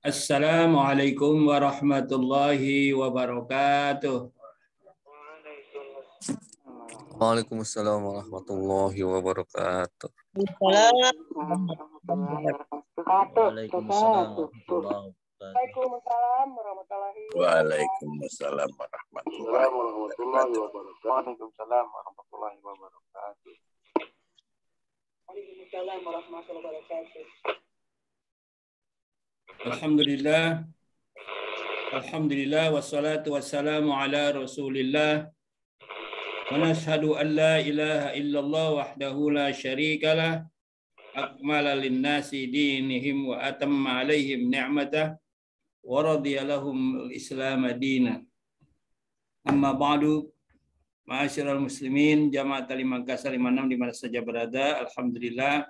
Assalamualaikum warahmatullahi wabarakatuh. Waalaikumsalam warahmatullahi wabarakatuh. Waalaikumsalam warahmatullahi wabarakatuh. Alhamdulillah wassalatu wassalamu ala Rasulillah. Wa nashhadu an la ilaha illallah wahdahu la syarikalah akmala linnasi dinihim wa atamma alaihim ni'matah wa radiya lahum al-islam dina. Amma ba'du, ma'asyiral muslimin, jamaah Taklim Makassar 56 di mana saja berada, alhamdulillah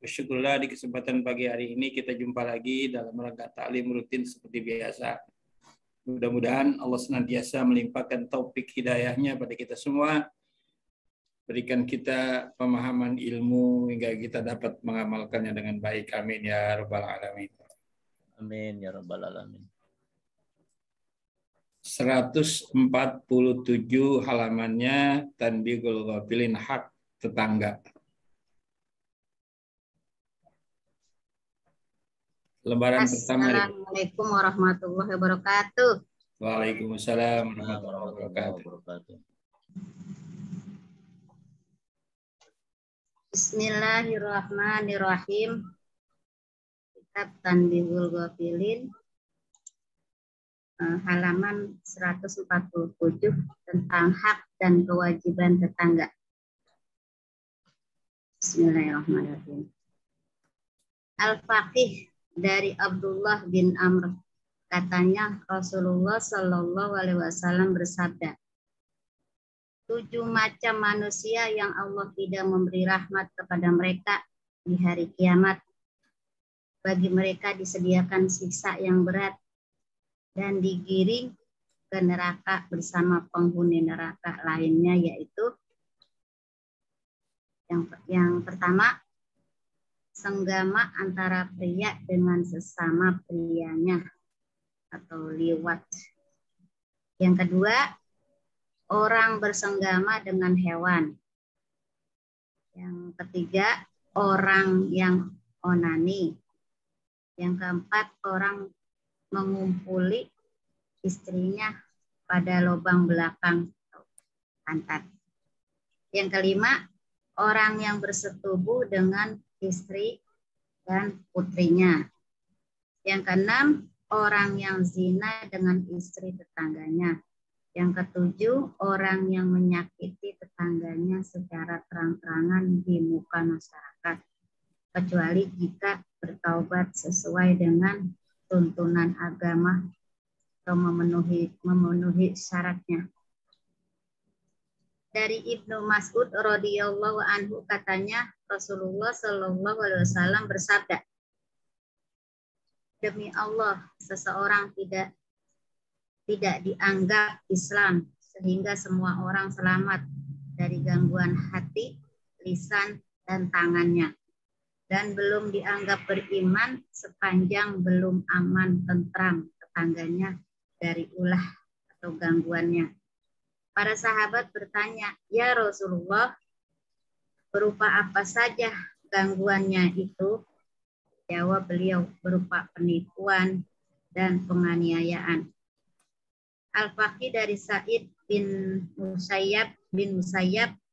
bersyukurlah di kesempatan pagi hari ini kita jumpa lagi dalam rangka taklim rutin seperti biasa. Mudah-mudahan Allah senantiasa melimpahkan taufik hidayahnya pada kita semua, berikan kita pemahaman ilmu hingga kita dapat mengamalkannya dengan baik. Amin ya rabbal alamin. Amin ya rabbal alamin. 147 halamannya Tanbihul Ghafilin, hak tetangga. Lembaran pertama. Assalamualaikum warahmatullahi wabarakatuh. Waalaikumsalam warahmatullahi wabarakatuh. Bismillahirrahmanirrahim. Kitab Tanbihul Ghafilin, halaman 147 tentang hak dan kewajiban tetangga. Bismillahirrahmanirrahim. Al-Faqih dari Abdullah bin Amr, katanya Rasulullah Shallallahu Alaihi Wasallam bersabda, 7 macam manusia yang Allah tidak memberi rahmat kepada mereka di hari kiamat. Bagi mereka disediakan siksa yang berat dan digiring ke neraka bersama penghuni neraka lainnya, yaitu yang pertama, senggama antara pria dengan sesama prianya atau liwat. Yang kedua, orang bersenggama dengan hewan. Yang ketiga, orang yang onani. Yang keempat, orang mengumpuli istrinya pada lubang belakang pantat. Yang kelima, orang yang bersetubuh dengan istri dan putrinya. Yang keenam, orang yang zina dengan istri tetangganya. Yang ketujuh, orang yang menyakiti tetangganya secara terang-terangan di muka masyarakat, kecuali jika bertaubat sesuai dengan tuntunan agama atau memenuhi syaratnya. Dari Ibnu Mas'ud radhiyallahu anhu, katanya Rasulullah Shallallahu Alaihi Wasallam bersabda, demi Allah, seseorang tidak dianggap Islam sehingga semua orang selamat dari gangguan hati, lisan, dan tangannya, dan belum dianggap beriman sepanjang belum aman tentram tetangganya dari ulah atau gangguannya. Para sahabat bertanya, ya Rasulullah, berupa apa saja gangguannya itu? Jawab beliau, berupa penipuan dan penganiayaan. Al-Faqih dari Sa'id bin Musayyab,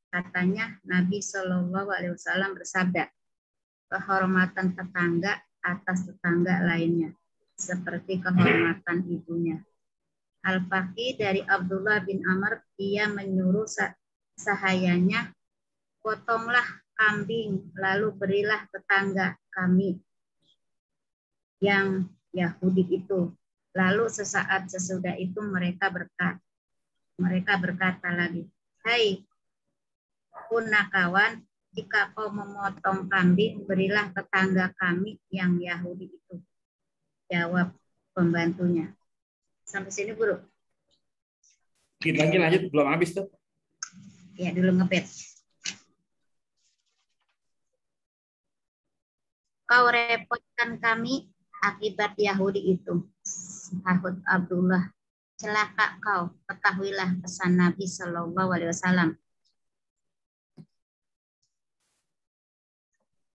katanya Nabi Shallallahu Alaihi Wasallam bersabda, kehormatan tetangga atas tetangga lainnya seperti kehormatan ibunya. Al-Faqih dari Abdullah bin Amr, ia menyuruh sahayanya, potonglah kambing lalu berilah tetangga kami yang Yahudi itu. Lalu sesaat sesudah itu mereka berkata lagi, hai punakawan, jika kau memotong kambing, berilah tetangga kami yang Yahudi itu. Jawab pembantunya. Sampai sini guru. Kita lagi lanjut, belum habis tuh. Ya, dulu ngepet. Kau repotkan kami, akibat Yahudi itu. Sahut Abdullah, celaka kau, ketahuilah pesan Nabi Shallallahu Alaihi Wasallam.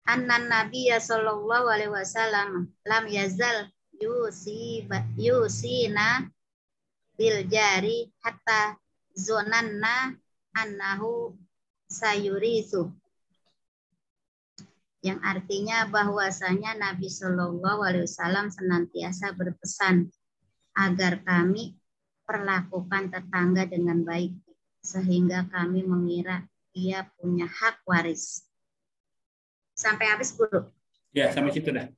Annan Nabiya Shallallahu Alaihi Wasallam lam yazal yusina bil jari hatta zonanna annahu sayurisu, yang artinya bahwasanya Nabi Shallallahu Alaihi Wasallam senantiasa berpesan agar kami perlakukan tetangga dengan baik sehingga kami mengira ia punya hak waris. Sampai habis, Guru? Ya, sampai situ dah.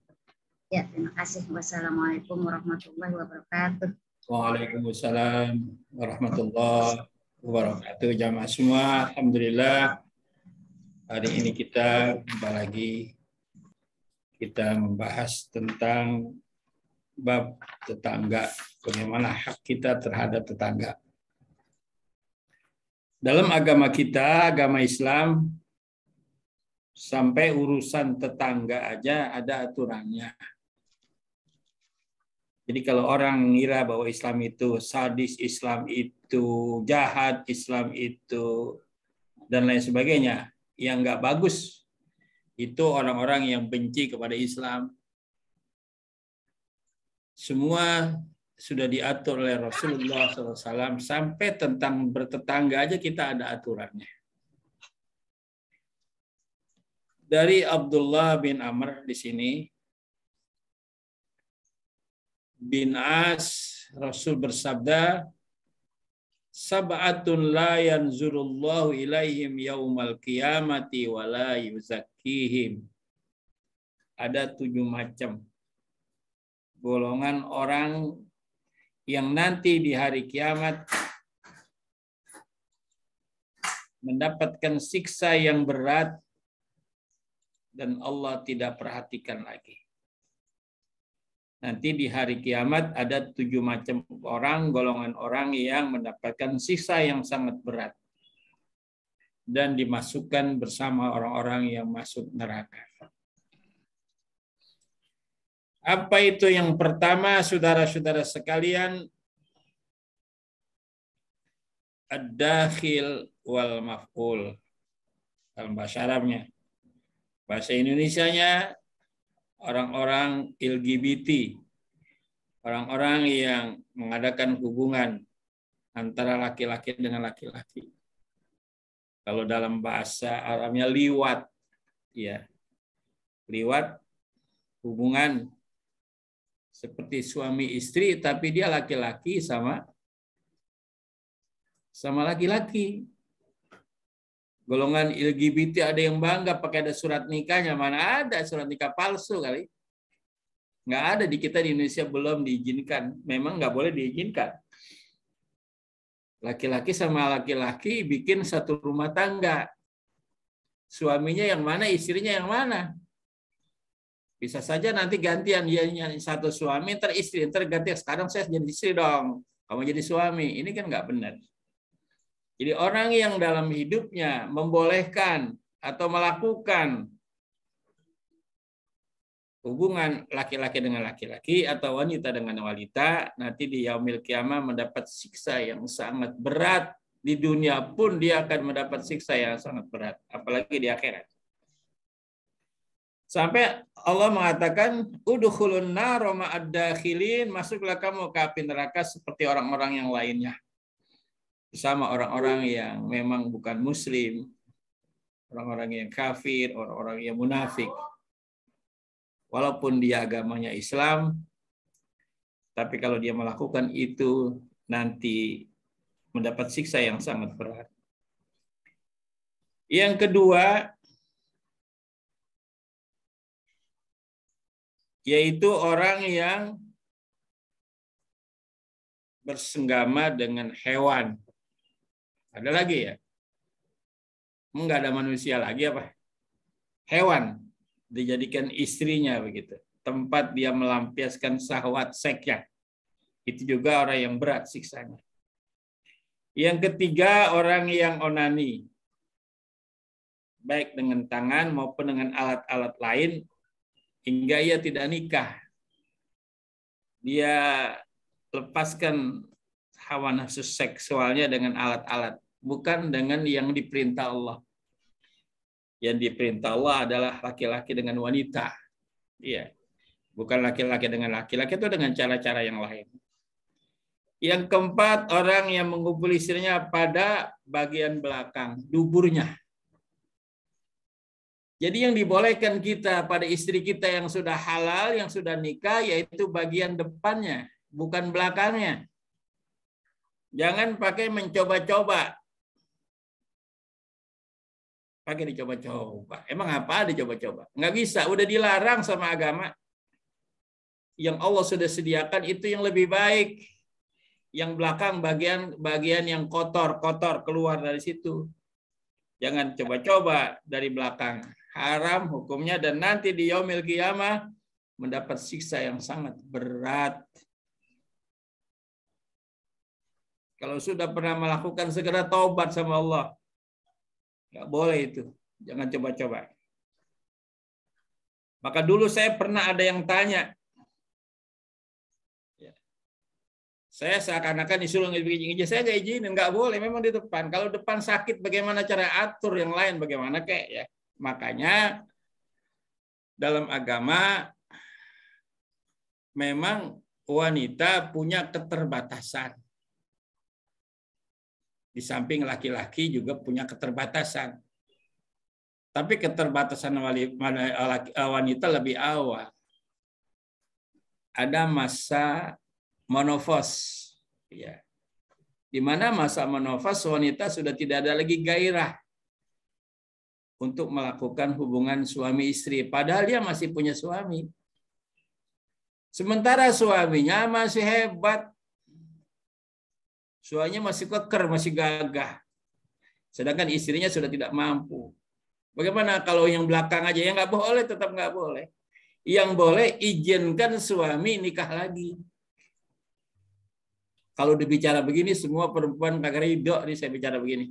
Ya, terima kasih. Wassalamualaikum warahmatullahi wabarakatuh. Waalaikumsalam warahmatullahi wabarakatuh. Jamaah semua, alhamdulillah hari ini kita jumpa lagi. Kita membahas tentang bab tetangga, bagaimana hak kita terhadap tetangga. Dalam agama kita, agama Islam, sampai urusan tetangga aja ada aturannya. Jadi kalau orang mengira bahwa Islam itu sadis, Islam itu jahat, Islam itu dan lain sebagainya, yang nggak bagus itu orang-orang yang benci kepada Islam. Semua sudah diatur oleh Rasulullah SAW, sampai tentang bertetangga aja kita ada aturannya. Dari Abdullah bin Amr di sini, bin As, Rasul bersabda, sab'atun la yanzurullahu ilaihim yaumal qiyamati wa la yuzakkihim. Ada 7 macam golongan orang yang nanti di hari kiamat mendapatkan siksa yang berat dan Allah tidak perhatikan lagi. Nanti di hari kiamat ada 7 macam orang, golongan orang yang mendapatkan siksa yang sangat berat dan dimasukkan bersama orang-orang yang masuk neraka. Apa itu yang pertama, saudara-saudara sekalian? Ad-dakhil wal maf'ul. Dalam bahasa Arabnya. Bahasa Indonesianya orang-orang LGBT, orang-orang yang mengadakan hubungan antara laki-laki dengan laki-laki. Kalau dalam bahasa Arabnya liwat, ya, liwat hubungan seperti suami istri, tapi dia laki-laki sama laki-laki. Golongan LGBT ada yang bangga pakai ada surat nikahnya. Mana ada surat nikah palsu kali. Nggak ada di kita di Indonesia, belum diizinkan. Memang nggak boleh diizinkan. Laki-laki sama laki-laki bikin satu rumah tangga. Suaminya yang mana, istrinya yang mana. Bisa saja nanti gantian, dia satu suami, ntar istri, ntar gantian. Sekarang saya jadi istri dong, kamu jadi suami. Ini kan nggak benar. Jadi orang yang dalam hidupnya membolehkan atau melakukan hubungan laki-laki dengan laki-laki atau wanita dengan wanita, nanti di yaumil kiamah mendapat siksa yang sangat berat. Di dunia pun dia akan mendapat siksa yang sangat berat, apalagi di akhirat. Sampai Allah mengatakan, udkhulun nar ma'ad dakhilin, masuklah kamu ke api neraka seperti orang-orang yang lainnya. Bersama orang-orang yang memang bukan muslim, orang-orang yang kafir, orang-orang yang munafik. Walaupun dia agamanya Islam, tapi kalau dia melakukan itu nanti mendapat siksa yang sangat berat. Yang kedua, yaitu orang yang bersenggama dengan hewan. Ada lagi ya? Enggak ada manusia lagi apa? Hewan dijadikan istrinya begitu. Tempat dia melampiaskan syahwat seksnya. Itu juga orang yang berat siksanya. Yang ketiga, orang yang onani. Baik dengan tangan maupun dengan alat-alat lain hingga ia tidak nikah. dia lepaskan hawa nafsu seksualnya dengan alat-alat, bukan dengan yang diperintah Allah. Yang diperintah Allah adalah laki-laki dengan wanita. Iya. Bukan laki-laki dengan laki-laki, itu dengan cara-cara yang lain. Yang keempat, orang yang mengumpul istrinya pada bagian belakang, duburnya. Jadi yang dibolehkan kita pada istri kita yang sudah halal, yang sudah nikah, yaitu bagian depannya, bukan belakangnya. Jangan pakai mencoba-coba. Pakai dicoba-coba. Emang apa dicoba-coba? Nggak bisa, udah dilarang sama agama. Yang Allah sudah sediakan itu yang lebih baik. Yang belakang bagian yang kotor keluar dari situ. Jangan coba-coba dari belakang. Haram hukumnya dan nanti di yaumil qiyamah mendapat siksa yang sangat berat. Kalau sudah pernah melakukan, segera taubat sama Allah. Nggak boleh itu. Jangan coba-coba. Maka dulu saya pernah ada yang tanya. Saya seakan-akan disuruh izin, saya nggak izinin, nggak boleh, memang di depan. Kalau depan sakit, bagaimana cara atur yang lain, bagaimana kayak ya. Makanya dalam agama memang wanita punya keterbatasan. Di samping laki-laki juga punya keterbatasan. Tapi keterbatasan wanita lebih awal. Ada masa menopause, ya, di mana masa menopause wanita sudah tidak ada lagi gairah untuk melakukan hubungan suami istri, padahal dia masih punya suami. Sementara suaminya masih hebat, suaminya masih keker, masih gagah, sedangkan istrinya sudah tidak mampu. Bagaimana kalau yang belakang aja? Ya nggak boleh, tetap nggak boleh. Yang boleh izinkan suami nikah lagi. Kalau dibicara begini, semua perempuan kagak ridho nih saya bicara begini.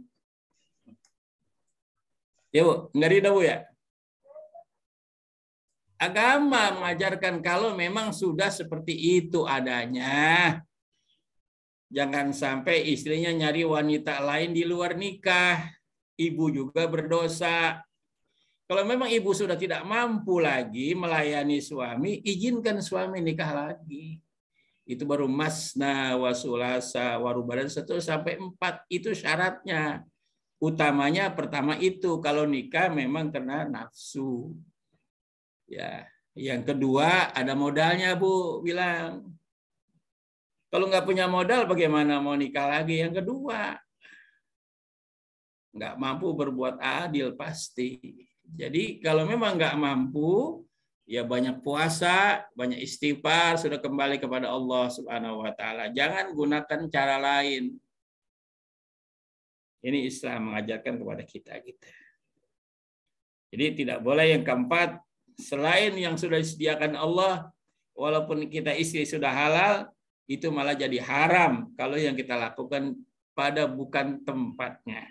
Ya Bu, nggak ridho Bu ya? Agama mengajarkan kalau memang sudah seperti itu adanya. Jangan sampai istrinya nyari wanita lain di luar nikah. Ibu juga berdosa. Kalau memang ibu sudah tidak mampu lagi melayani suami, izinkan suami nikah lagi. Itu baru masna wasulasa warubadan 1-4 itu syaratnya. Utamanya pertama itu kalau nikah memang kena nafsu. Ya, yang kedua ada modalnya Bu bilang. Kalau nggak punya modal bagaimana mau nikah lagi? Yang kedua nggak mampu berbuat adil pasti. Jadi kalau memang nggak mampu, ya banyak puasa, banyak istighfar, sudah kembali kepada Allah Subhanahu wa taala. Jangan gunakan cara lain. Ini Islam mengajarkan kepada kita. Jadi tidak boleh yang keempat, selain yang sudah disediakan Allah, walaupun kita istri sudah halal, itu malah jadi haram kalau yang kita lakukan pada bukan tempatnya.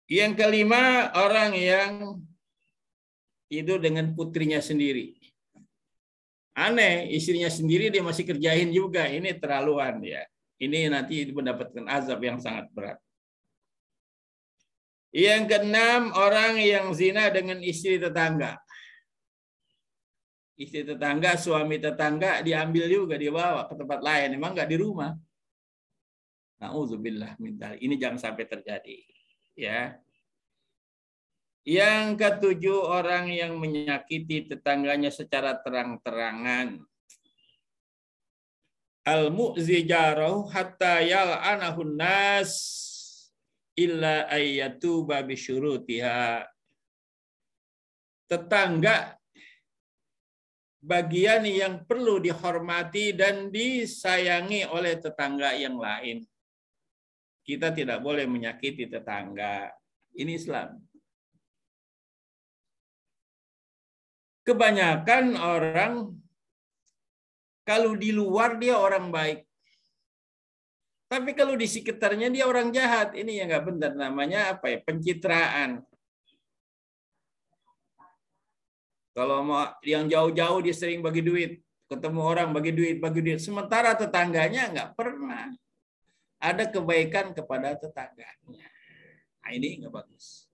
Yang kelima, orang yang tidur dengan putrinya sendiri. Aneh, istrinya sendiri dia masih kerjain juga. Ini terlaluan ya. Ini nanti mendapatkan azab yang sangat berat. Yang keenam, orang yang zina dengan istri tetangga. Istri tetangga, suami tetangga diambil juga, dibawa ke tempat lain. Memang nggak di rumah. Na'udzubillah min dzalik. Ini jangan sampai terjadi. Ya. Yang ketujuh, orang yang menyakiti tetangganya secara terang-terangan. Al-mu'zi jarahu hatta yal'anahun nas illa ayyatuba bisyurutiha. Tetangga bagian yang perlu dihormati dan disayangi oleh tetangga yang lain. Kita tidak boleh menyakiti tetangga. Ini Islam. Kebanyakan orang kalau di luar dia orang baik. Tapi kalau di sekitarnya dia orang jahat. Ini yang nggak benar. Namanya apa ya? Pencitraan. Kalau mau yang jauh-jauh dia sering bagi duit, ketemu orang bagi duit, sementara tetangganya nggak pernah ada kebaikan kepada tetangganya. Nah, ini nggak bagus.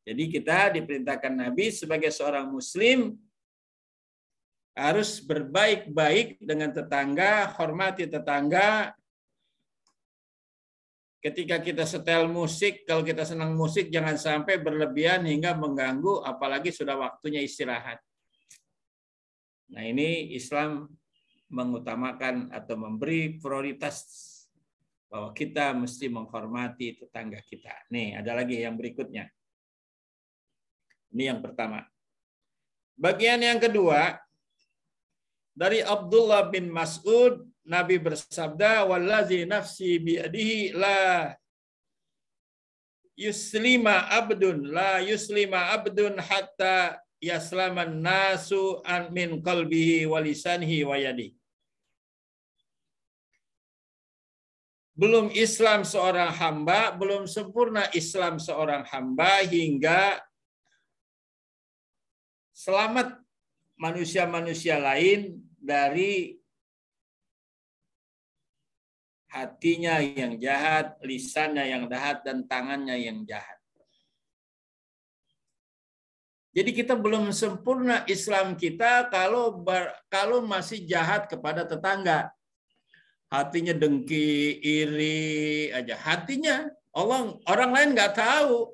Jadi kita diperintahkan Nabi sebagai seorang Muslim harus berbaik-baik dengan tetangga, hormati tetangga. Ketika kita setel musik, kalau kita senang musik, jangan sampai berlebihan hingga mengganggu, apalagi sudah waktunya istirahat. Nah, ini Islam mengutamakan atau memberi prioritas bahwa kita mesti menghormati tetangga kita. Nih, ada lagi yang berikutnya. Ini yang pertama. Bagian yang kedua, dari Abdullah bin Mas'ud, Nabi bersabda, "Wallazi nafsi biadihi la yuslima abdun hatta yaslaman nasu an min qalbihi wa lisanihi wa yadihi." Belum Islam seorang hamba, belum sempurna Islam seorang hamba hingga selamat manusia-manusia lain dari hatinya yang jahat, lisannya yang jahat, dan tangannya yang jahat. Jadi kita belum sempurna Islam kita kalau masih jahat kepada tetangga. Hatinya dengki, iri aja. Hatinya orang lain nggak tahu.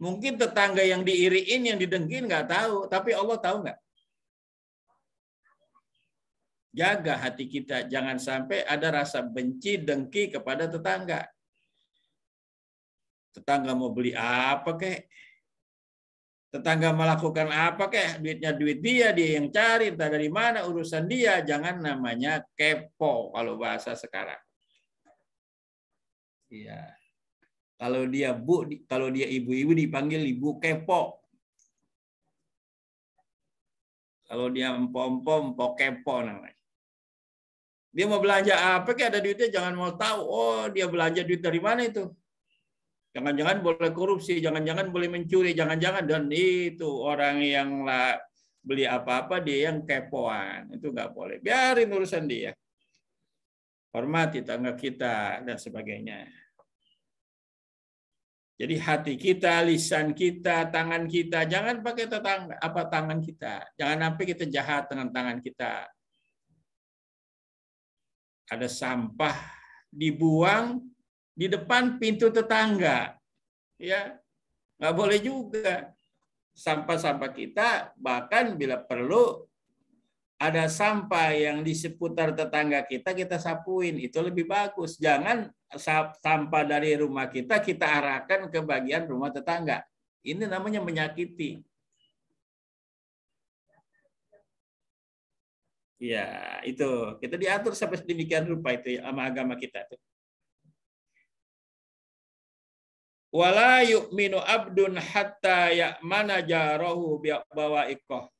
Mungkin tetangga yang diiriin, yang didengkin nggak tahu, tapi Allah tahu nggak? Jaga hati kita, jangan sampai ada rasa benci, dengki kepada tetangga. Tetangga mau beli apa kek? Tetangga melakukan apa kek? Duitnya duit dia yang cari, entah dari mana urusan dia. Jangan namanya kepo kalau bahasa sekarang. Iya. Kalau dia ibu-ibu dipanggil ibu kepo. Kalau dia empok kepo namanya. Dia mau belanja apa kayak ada duitnya, jangan mau tahu. Oh, dia belanja duit dari mana itu? Jangan-jangan boleh korupsi, jangan-jangan boleh mencuri, jangan-jangan, dan itu orang yang beli apa-apa dia yang kepoan. Itu nggak boleh. Biarin urusan dia. Hormati tetangga kita dan sebagainya. Jadi hati kita, lisan kita, tangan kita, jangan pakai tangan kita. Jangan sampai kita jahat dengan tangan kita. Ada sampah dibuang di depan pintu tetangga, ya nggak boleh juga. Sampah-sampah kita, bahkan bila perlu ada sampah yang di seputar tetangga kita sapuin, itu lebih bagus. Jangan sampah dari rumah kita arahkan ke bagian rumah tetangga. Ini namanya menyakiti. Ya, itu kita diatur sampai sedemikian rupa itu ya, sama agama kita tuh. Wala yu'minu abdun hatta ya'mana jarahu bi'bawa'iqah.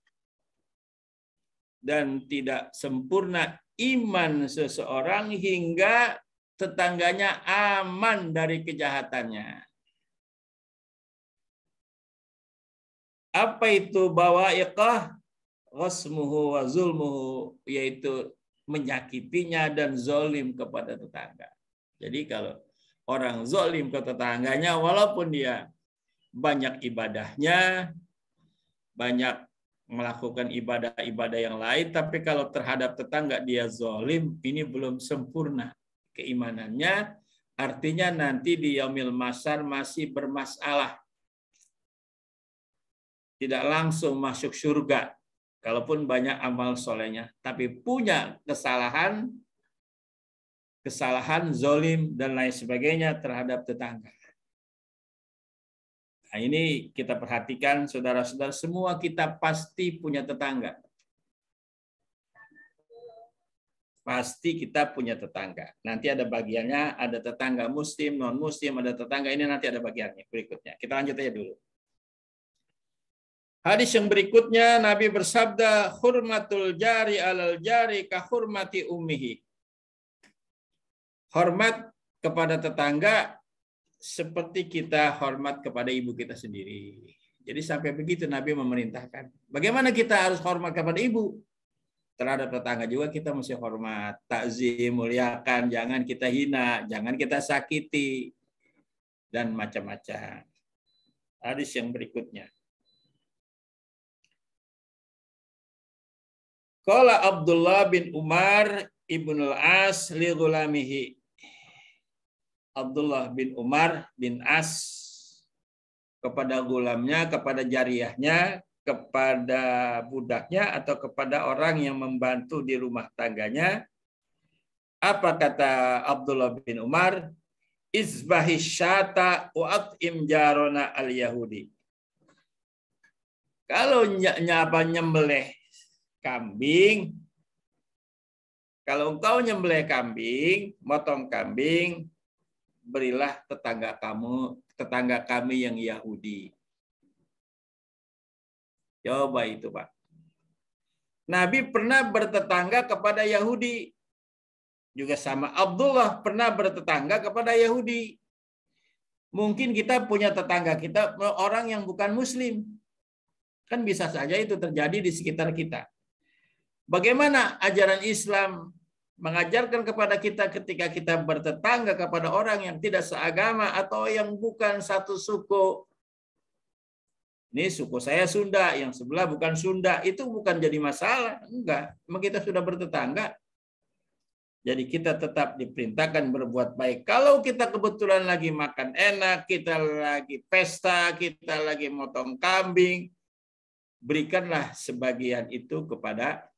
Dan tidak sempurna iman seseorang hingga tetangganya aman dari kejahatannya. Apa itu bawa'iqah? Ghasmuhu wa zulmuhu, yaitu menyakitinya dan zolim kepada tetangga. Jadi kalau orang zolim ke tetangganya, walaupun dia banyak ibadahnya, banyak melakukan ibadah-ibadah yang lain, tapi kalau terhadap tetangga dia zolim, ini belum sempurna keimanannya. Artinya nanti di yaumil mahsyar masih bermasalah. Tidak langsung masuk surga. Kalaupun banyak amal solehnya, tapi punya kesalahan zolim dan lain sebagainya terhadap tetangga. Nah, ini kita perhatikan, saudara-saudara, semua kita pasti punya tetangga. Pasti kita punya tetangga. Nanti ada bagiannya, ada tetangga muslim, non-muslim, ada tetangga, ini nanti ada bagiannya berikutnya. Kita lanjut aja dulu. Hadis yang berikutnya, Nabi bersabda, hurmatul jari alal jari ka hurmati ummihi. Hormat kepada tetangga seperti kita hormat kepada ibu kita sendiri. Jadi sampai begitu Nabi memerintahkan. Bagaimana kita harus hormat kepada ibu? Terhadap tetangga juga kita mesti hormat, takzim, muliakan, jangan kita hina, jangan kita sakiti, dan macam-macam. Hadis yang berikutnya. Qala Abdullah bin Umar ibnul As li ghulamihi. Abdullah bin Umar bin As kepada gulamnya, kepada jariyahnya, kepada budaknya, atau kepada orang yang membantu di rumah tangganya. Apa kata Abdullah bin Umar? Izbahi syata wa at'im jarona al-Yahudi. Kalau nyembelih kambing, kalau engkau nyembelih kambing, motong kambing, berilah tetangga kami yang Yahudi. Coba itu, Pak. Nabi pernah bertetangga kepada Yahudi. Juga sama Abdullah pernah bertetangga kepada Yahudi. Mungkin kita punya tetangga kita orang yang bukan Muslim. Kan bisa saja itu terjadi di sekitar kita. Bagaimana ajaran Islam mengajarkan kepada kita ketika kita bertetangga kepada orang yang tidak seagama atau yang bukan satu suku? Ini suku saya Sunda, yang sebelah bukan Sunda, itu bukan jadi masalah. Enggak, memang kita sudah bertetangga. Jadi kita tetap diperintahkan berbuat baik. Kalau kita kebetulan lagi makan enak, kita lagi pesta, kita lagi motong kambing, berikanlah sebagian itu kepada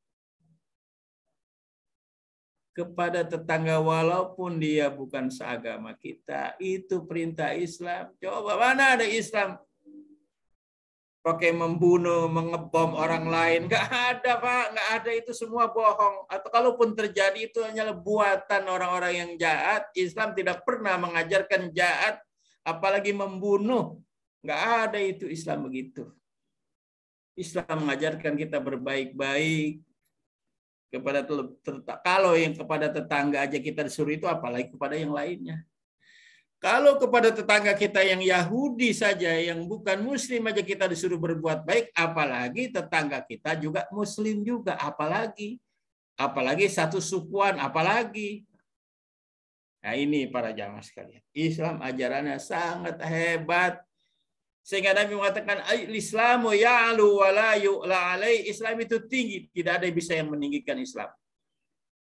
tetangga walaupun dia bukan seagama kita. Itu perintah Islam. Coba mana ada Islam pakai membunuh, mengebom orang lain? Nggak ada, Pak. Nggak ada, itu semua bohong. Atau kalaupun terjadi itu hanyalah buatan orang-orang yang jahat. Islam tidak pernah mengajarkan jahat, apalagi membunuh. Nggak ada itu Islam begitu. Islam mengajarkan kita berbaik-baik kepada kalau yang kepada tetangga aja kita disuruh itu, apalagi kepada yang lainnya. Kalau kepada tetangga kita yang Yahudi saja, yang bukan Muslim aja kita disuruh berbuat baik, apalagi tetangga kita juga Muslim juga, apalagi satu sukuan, apalagi. Nah ini para jamaah sekalian, Islam ajarannya sangat hebat. Sehingga Nabi mengatakan, Islamu ya'lu wa la yu'la alai. Islam itu tinggi, tidak ada yang bisa yang meninggikan Islam.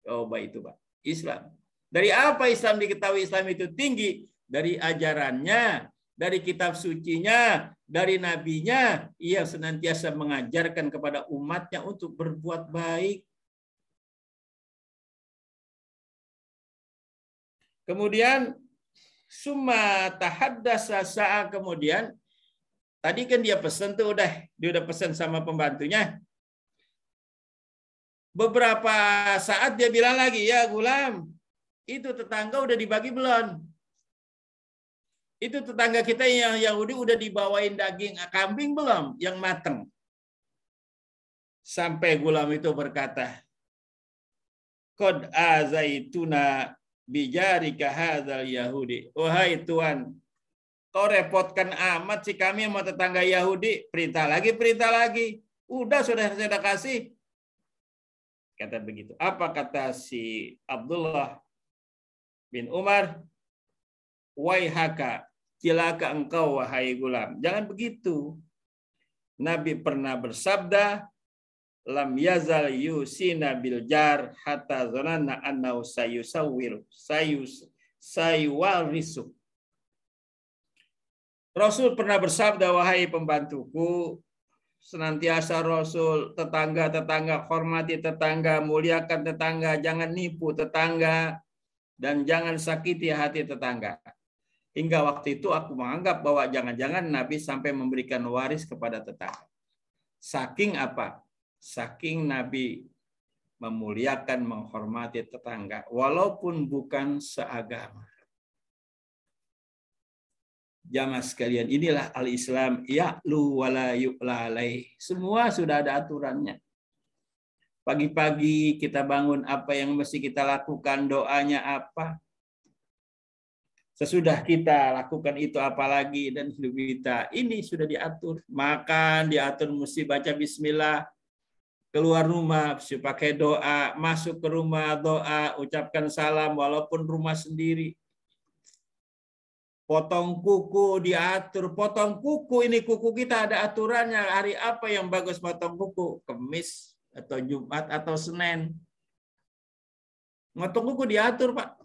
Coba itu, Pak. Islam. Dari apa Islam diketahui Islam itu tinggi? Dari ajarannya, dari kitab sucinya, dari nabinya. Ia senantiasa mengajarkan kepada umatnya untuk berbuat baik. Kemudian, summa tahaddasa sa'a, kemudian, tadi kan dia pesan tuh dia udah pesan sama pembantunya. Beberapa saat dia bilang lagi, ya gulam, itu tetangga udah dibagi belum? Itu tetangga kita yang Yahudi udah dibawain daging kambing belum yang mateng? Sampai gulam itu berkata, Qad azaituna bijarika hadzal Yahudi. Wahai Tuhan, kau repotkan amat sih kami sama tetangga Yahudi. Perintah lagi. Udah sudah saya kasih. Kata begitu. Apa kata si Abdullah bin Umar? Waihaka, cilaka engkau wahai gulam. Jangan begitu. Nabi pernah bersabda, lam yazal yusina bil jar hatta zananna annahu sayuwarisu. Rasul pernah bersabda, wahai pembantuku, senantiasa Rasul, tetangga-tetangga, hormati tetangga, muliakan tetangga, jangan nipu tetangga, dan jangan sakiti hati tetangga. Hingga waktu itu aku menganggap bahwa jangan-jangan Nabi sampai memberikan waris kepada tetangga. Saking apa? Saking Nabi memuliakan, menghormati tetangga, walaupun bukan seagama. Jamaah sekalian, inilah al-Islam, ya'lu wa la yu'la alaih. Semua sudah ada aturannya. Pagi-pagi kita bangun, apa yang mesti kita lakukan, doanya apa. Sesudah kita lakukan itu apalagi dan hidup kita ini sudah diatur. Makan diatur mesti baca bismillah. Keluar rumah mesti pakai doa, masuk ke rumah doa, ucapkan salam walaupun rumah sendiri. Potong kuku diatur, potong kuku ini kuku kita ada aturannya. Hari apa yang bagus potong kuku? Kamis atau Jumat atau Senin. Motong kuku diatur, Pak.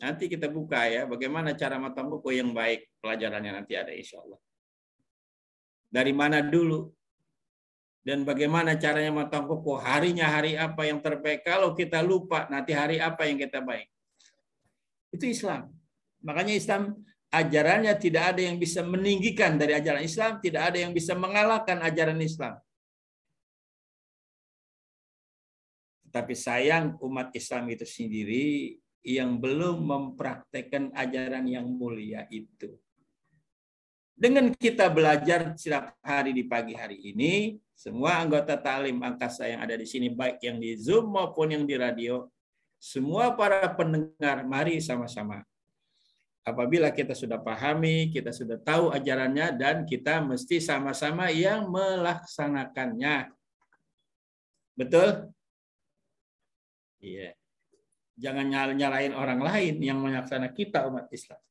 Nanti kita buka ya, bagaimana cara motong kuku yang baik. Pelajarannya nanti ada insya Allah. Dari mana dulu? Dan bagaimana caranya motong kuku? Harinya hari apa yang terbaik? Kalau kita lupa, nanti hari apa yang kita baik? Itu Islam. Makanya Islam, ajarannya tidak ada yang bisa meninggikan dari ajaran Islam, tidak ada yang bisa mengalahkan ajaran Islam. Tapi sayang umat Islam itu sendiri yang belum mempraktekkan ajaran yang mulia itu. Dengan kita belajar setiap hari di pagi hari ini, semua anggota Ta'lim Angkasa yang ada di sini, baik yang di Zoom maupun yang di radio, semua para pendengar, mari sama-sama. Apabila kita sudah pahami, kita sudah tahu ajarannya, dan kita mesti sama-sama yang melaksanakannya. Betul? Iya. Jangan nyalain orang lain yang melaksanakan kita umat Islam.